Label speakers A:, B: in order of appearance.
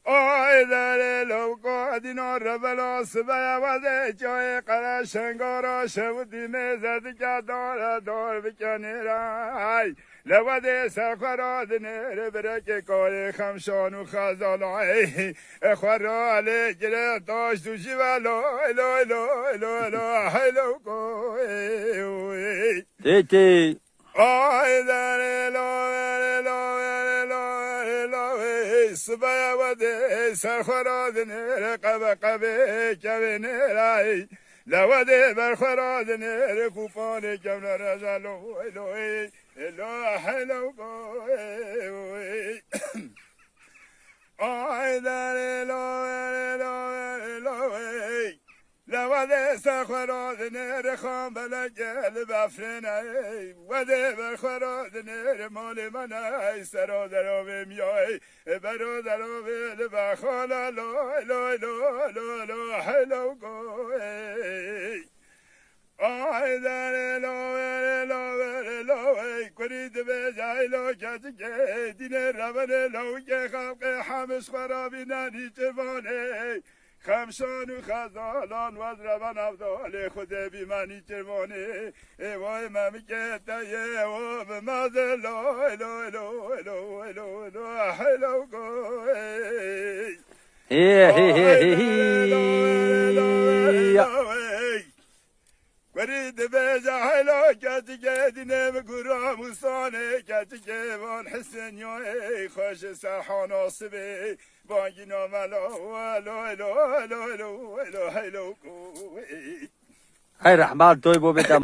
A: آی در لوکا دینا ربلا سبیا وده جای قرشنگارا شودی مزد که دار بکنی رای لوده سخراد نر برک کای خمشان و خزالای خراله گره داشت و جوالا الو کوی
B: تیتی
A: آی در سبیا وده سرخراد نر قبه نرای لوده برخراد نر کوپان کم رزالو الو کوی آی در لوده سخراد نر خان بلگل بفرنه وده برخراد نر مال من ای سرادر میای برادر بخالا لو گوی آی در کرید به جایلو کسی که دین رون لو که خلق همش خرابی ننی چوانه خمشان و خزالان و از روان افضال خود بی منی چوانه وای ممکت تایه و بمازه لو گوی برید به جهلا کسی که دینه بگورا موسانه کسی که وان حسن یای خوش سرحان آسبه بانگی ناملا الو
B: ای رحمت توی بو بدم